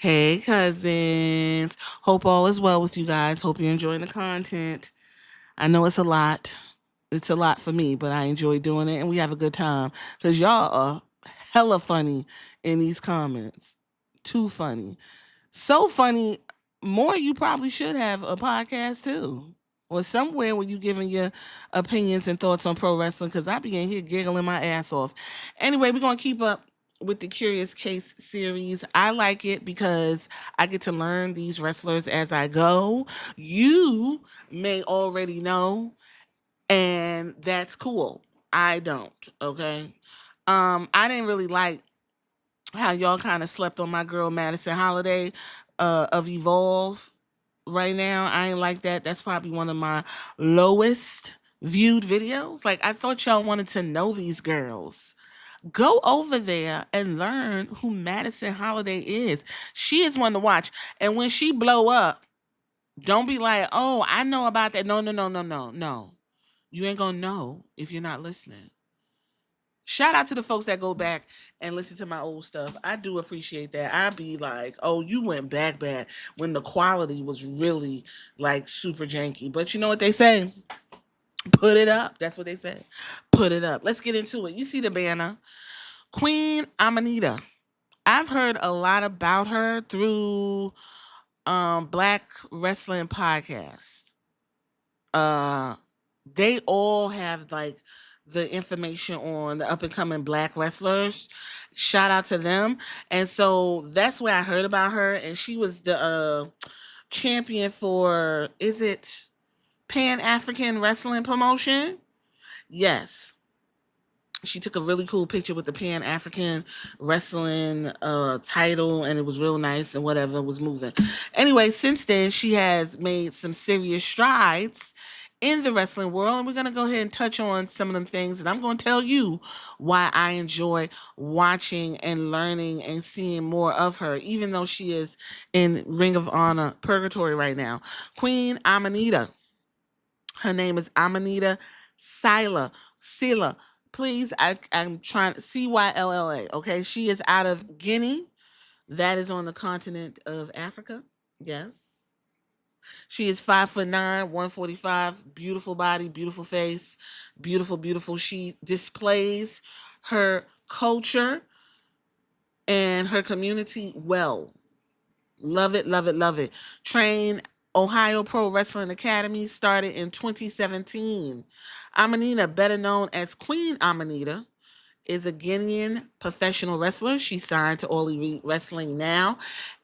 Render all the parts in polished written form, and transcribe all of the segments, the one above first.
Hey, cousins. Hope all is well with you guys. Hope you're enjoying the content. I know it's a lot. It's a lot for me, but I enjoy doing it and we have a good time because y'all are hella funny in these comments. Too funny. So funny. More, you probably should have a podcast too. Or somewhere where you giving your opinions and thoughts on pro wrestling because I be in here giggling my ass off. Anyway, we're going to keep up with the Curious Case series. I like it because I get to learn these wrestlers as I go. You may already know, and that's cool. I don't, okay? I didn't really like how y'all kind of slept on my girl Madison Holiday of Evolve right now. I ain't like that. That's probably one of my lowest viewed videos. Like, I thought y'all wanted to know these girls. Go over there and learn who Madison Holiday is. She is one to watch. And when she blow up, don't be like, oh, I know about that. No, no, no, no, no, no. You ain't gonna know if you're not listening. Shout out to the folks that go back and listen to my old stuff. I do appreciate that. I be like, oh, you went back bad when the quality was really like super janky. But you know what they say? Put it up. That's what they say. Put it up. Let's get into it. You see the banner. Queen Amanita. I've heard a lot about her through Black Wrestling Podcast. Uh they all have like the information on the up and coming black wrestlers. Shout out to them. And so that's where I heard about her. And she was the champion for, is it Pan African Wrestling Promotion? Yes. She took a really cool picture with the Pan African Wrestling title, and it was real nice and whatever, was moving. Anyway, since then, she has made some serious strides in the wrestling world, and we're going to go ahead and touch on some of them things, and I'm going to tell you why I enjoy watching and learning and seeing more of her, even though she is in Ring of Honor purgatory right now. Queen Amanita. Her name is Amanita Sila. Please, I'm trying Cylla. Okay, she is out of Guinea. That is on the continent of Africa. Yes. She is 5'9", 145. Beautiful body, beautiful face, beautiful, beautiful. She displays her culture and her community well. Love it, love it, love it. Train Ohio Pro Wrestling Academy started in 2017. Amanita, better known as Queen Amanita, is a Guinean professional wrestler. She's signed to All Elite Wrestling now,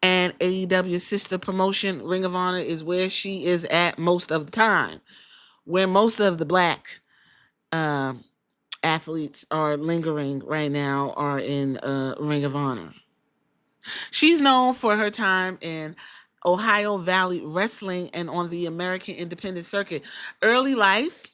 and AEW sister promotion Ring of Honor is where she is at most of the time, where most of the black um, athletes are lingering right now are in Ring of Honor. She's known for her time in Ohio Valley Wrestling and on the American Independent Circuit. Early life,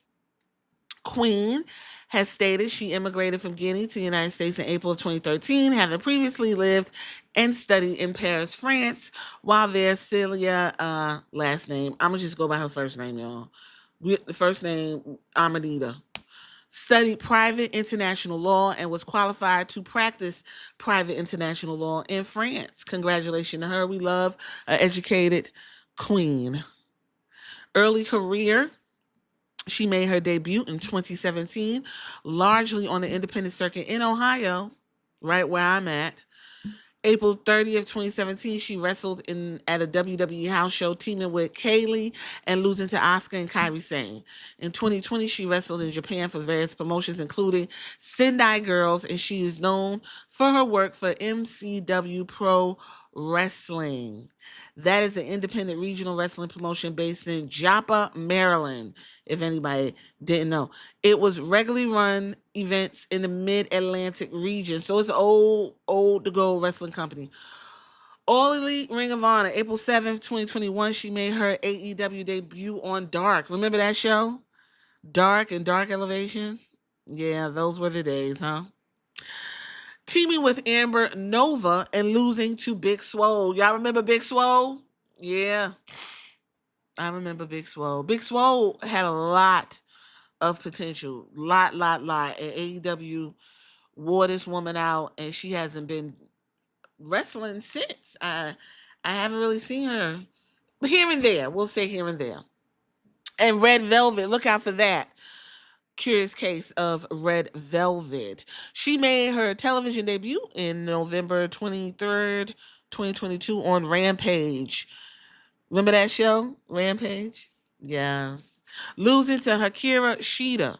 Queen has stated she immigrated from Guinea to the United States in April of 2013, having previously lived and studied in Paris, France. While there, Celia, last name, I'm going to just go by her first name, y'all. The first name, Amanita. Studied private international law and was qualified to practice private international law in France. Congratulations to her. We love an educated queen. Early career, she made her debut in 2017, largely on the independent circuit in Ohio, right where I'm at. April 30th, 2017, she wrestled at a WWE house show, teaming with Kaylee and losing to Asuka and Kairi Sane. In 2020, she wrestled in Japan for various promotions, including Sendai Girls, and she is known for her work for MCW Pro Wrestling. That is an independent regional wrestling promotion based in Joppa, Maryland, if anybody didn't know. It was regularly run events in the mid-Atlantic region. So it's an old to go wrestling company. All Elite Ring of Honor, April 7th, 2021, she made her AEW debut on Dark. Remember that show? Dark and Dark Elevation? Yeah, those were the days, huh? Teaming with Amber Nova and losing to Big Swole. Y'all remember Big Swole? Yeah, I remember Big Swole. Big Swole had a lot of potential. Lot. And AEW wore this woman out, and she hasn't been wrestling since. I haven't really seen her here and there. We'll say here and there. And Red Velvet, look out for that. Curious Case of Red Velvet. She made her television debut in November 23rd, 2022 on Rampage. Remember that show, Rampage? Yes. Losing to Hakira Shida.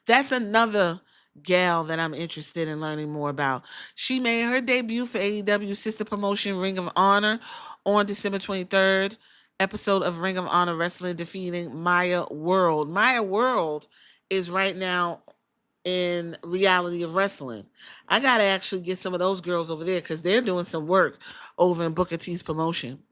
That's another gal that I'm interested in learning more about. She made her debut for AEW sister promotion Ring of Honor on December 23rd. Episode of Ring of Honor Wrestling defeating Maya World. Maya World is right now in Reality of Wrestling. I gotta actually get some of those girls over there because they're doing some work over in Booker T's promotion.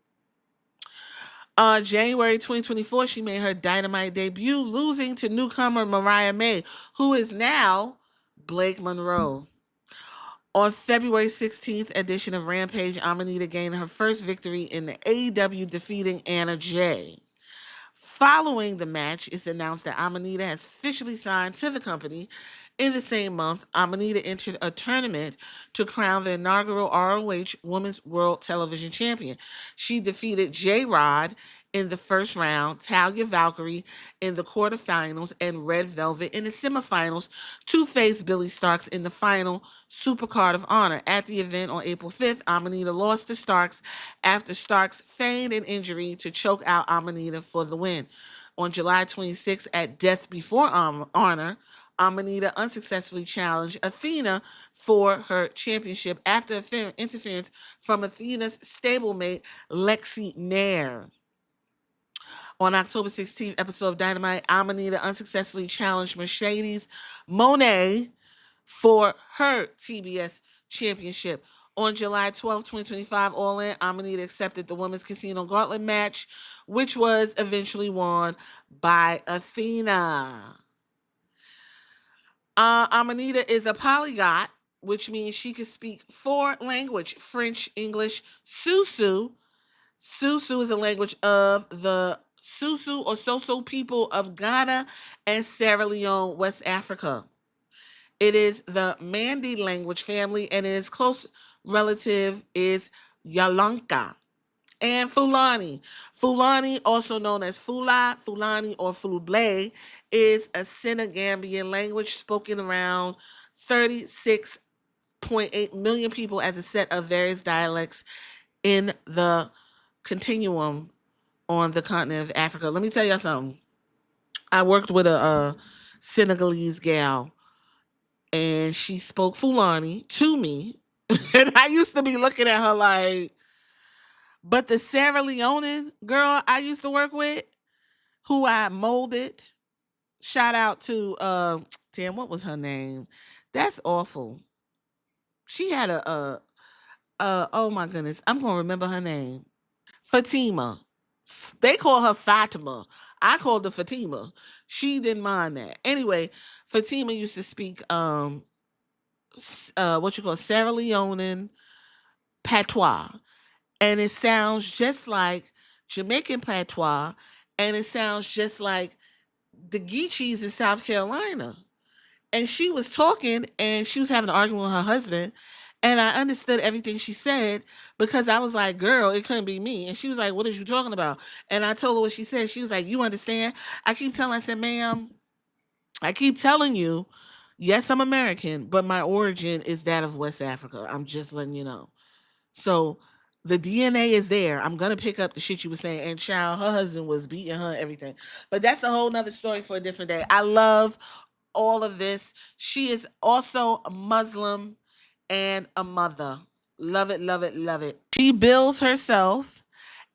January 2024, she made her Dynamite debut, losing to newcomer Mariah May, who is now Blake Monroe. On February 16th edition of Rampage, Amanita gained her first victory in the AEW, defeating Anna Jay. Following the match, it's announced that Amanita has officially signed to the company. In the same month, Amanita entered a tournament to crown the inaugural ROH Women's World Television Champion. She defeated J-Rod in the first round, Talia Valkyrie in the quarterfinals, and Red Velvet in the semifinals to face Billy Starks in the final Supercard of Honor. At the event on April 5th, Amanita lost to Starks after Starks feigned an injury to choke out Amanita for the win. On July 26th, at Death Before Honor, Amanita unsuccessfully challenged Athena for her championship after interference from Athena's stablemate, Lexi Nair. On October 16th episode of Dynamite, Amanita unsuccessfully challenged Mercedes Moné for her TBS championship. On July 12, 2025, All In, Amanita accepted the Women's Casino Gauntlet match, which was eventually won by Athena. Amanita is a polyglot, which means she can speak 4 languages: French, English, Susu. Susu is a language of the Susu or Soso people of Ghana and Sierra Leone, West Africa. It is the Mandi language family, and its close relative is Yalanka. And Fulani. Fulani, also known as Fula, Fulani, or Fulbe, is a Senegambian language spoken around 36.8 million people as a set of various dialects in the continuum on the continent of Africa. Let me tell y'all something. I worked with a Senegalese gal, and she spoke Fulani to me. And I used to be looking at her like, but the Sierra Leonean girl I used to work with, who I molded, shout out to, damn, what was her name? That's awful. She had oh my goodness, I'm going to remember her name. Fatima. They call her Fatima. I called her Fatima. She didn't mind that. Anyway, Fatima used to speak what you call Sierra Leonean patois, and it sounds just like Jamaican patois, and it sounds just like the Geechees in South Carolina. And she was talking, and she was having an argument with her husband, and I understood everything she said because I was like, girl, it couldn't be me. And she was like, what are you talking about? And I told her what she said. She was like, you understand? I keep telling her, I said, ma'am, I keep telling you, yes, I'm American, but my origin is that of West Africa. I'm just letting you know. So the DNA is there. I'm gonna pick up the shit you were saying. And child, her husband was beating her, everything. But that's a whole nother story for a different day. I love all of this. She is also a Muslim and a mother. Love it, love it, love it. She bills herself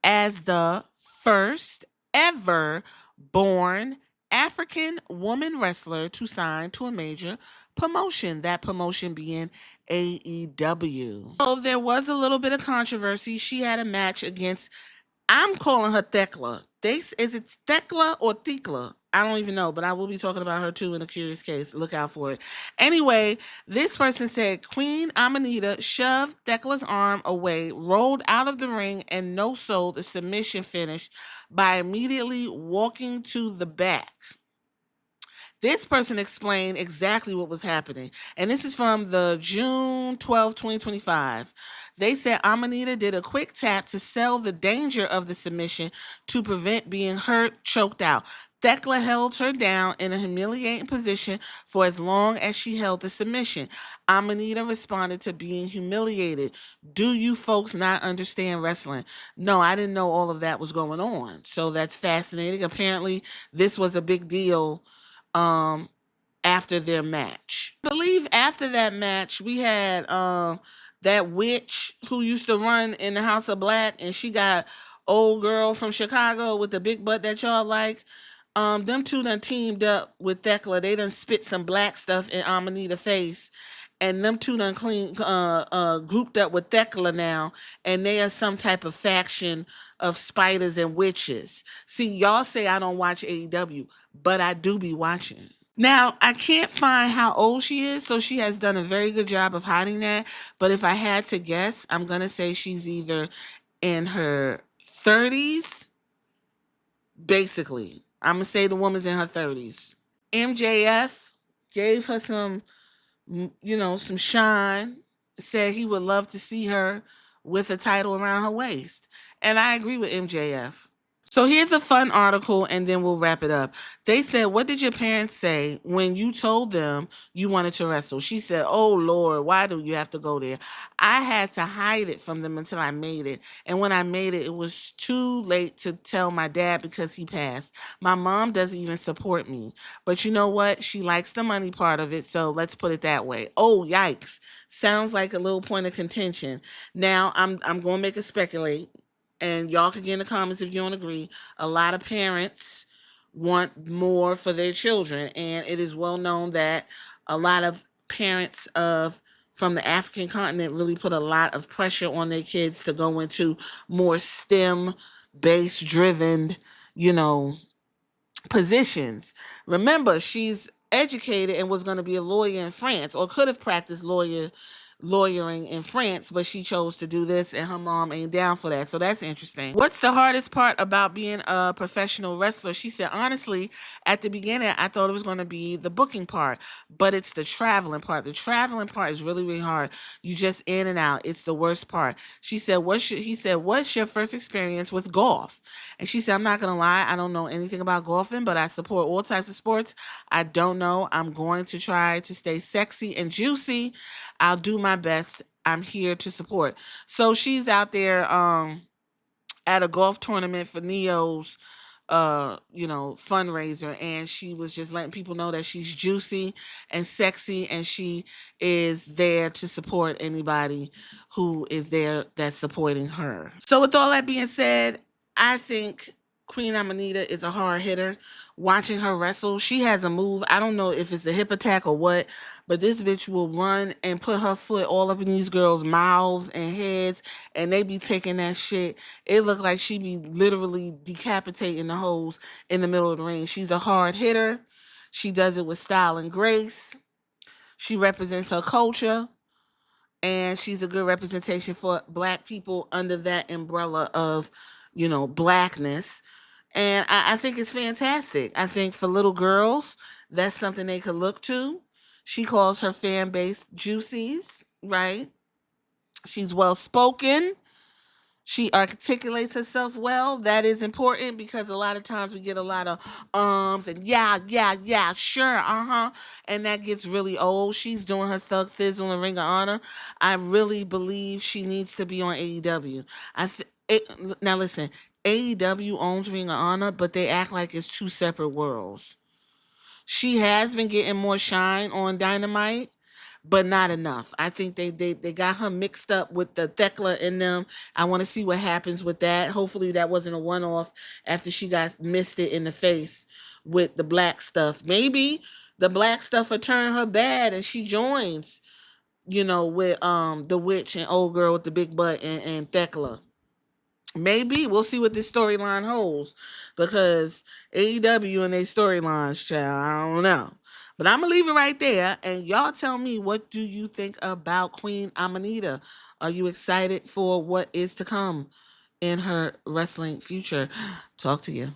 as the first ever born African woman wrestler to sign to a major promotion, that promotion being AEW. So there was a little bit of controversy. She had a match against, I'm calling her Thekla. Is it Thekla or Thekla? I don't even know, but I will be talking about her too in a curious case. Look out for it. Anyway, this person said Queen Amanita shoved Thekla's arm away, rolled out of the ring, and no-sold the submission finish by immediately walking to the back. This person explained exactly what was happening. And this is from the June 12th, 2025. They said Amanita did a quick tap to sell the danger of the submission to prevent being hurt, choked out. Thekla held her down in a humiliating position for as long as she held the submission. Amanita responded to being humiliated. Do you folks not understand wrestling? No, I didn't know all of that was going on. So that's fascinating. Apparently, this was a big deal um after their match. I believe after that match we had that witch who used to run in the House of Black, and she got old girl from Chicago with the big butt that y'all like. Them two done teamed up with Thekla. They done spit some black stuff in Amanita's face. And them two done grouped up with Thekla now, and they are some type of faction of spiders and witches. See, y'all say I don't watch AEW, but I do be watching. Now, I can't find how old she is, so she has done a very good job of hiding that. But if I had to guess, I'm going to say she's either in her 30s, basically. I'm going to say the woman's in her 30s. MJF gave her some, some shine, said he would love to see her with a title around her waist. And I agree with MJF. So here's a fun article, and then we'll wrap it up. They said, what did your parents say when you told them you wanted to wrestle? She said, oh, Lord, why do you have to go there? I had to hide it from them until I made it. And when I made it, it was too late to tell my dad because he passed. My mom doesn't even support me. But you know what? She likes the money part of it, so let's put it that way. Oh, yikes. Sounds like a little point of contention. Now, I'm going to make it speculate. And y'all can get in the comments if you don't agree. A lot of parents want more for their children, and it is well known that a lot of parents from the African continent really put a lot of pressure on their kids to go into more STEM based driven, you know, positions. Remember, she's educated and was going to be a lawyer in France, or could have practiced lawyering in France, but she chose to do this, and her mom ain't down for that. So that's interesting. What's the hardest part about being a professional wrestler? She said, honestly, at the beginning, I thought it was going to be the booking part, but it's the traveling part. The traveling part is really, really hard. You just in and out. It's the worst part. She said, he said, what's your first experience with golf? And she said, I'm not going to lie. I don't know anything about golfing, but I support all types of sports. I don't know. I'm going to try to stay sexy and juicy. I'll do my best. I'm here to support. So she's out there at a golf tournament for Neo's fundraiser, and she was just letting people know that she's juicy and sexy, and she is there to support anybody who is there that's supporting her. So with all that being said, I think Queen Amanita is a hard hitter. Watching her wrestle, she has a move. I don't know if it's a hip attack or what, but this bitch will run and put her foot all up in these girls' mouths and heads, and they be taking that shit. It look like she be literally decapitating the hoes in the middle of the ring. She's a hard hitter. She does it with style and grace. She represents her culture, and she's a good representation for Black people under that umbrella of, Blackness. And I think it's fantastic. I think for little girls, that's something they could look to. She calls her fan base juicies, right? She's well spoken. She articulates herself well. That is important because a lot of times we get a lot of and yeah, sure, and that gets really old. She's doing her thug thizzle in Ring of Honor. I really believe she needs to be on AEW. Now listen, AEW owns Ring of Honor, but they act like it's two separate worlds. She has been getting more shine on Dynamite, but not enough. I think they got her mixed up with the Thekla in them. I want to see what happens with that. Hopefully that wasn't a one-off after she got missed it in the face with the black stuff. Maybe the black stuff will turn her bad and she joins, with the witch and old girl with the big butt and Thekla. Maybe we'll see what this storyline holds, because AEW and their storylines, child, I don't know. But I'm gonna leave it right there, and y'all tell me, what do you think about Queen Amanita? Are you excited for what is to come in her wrestling future? Talk to you.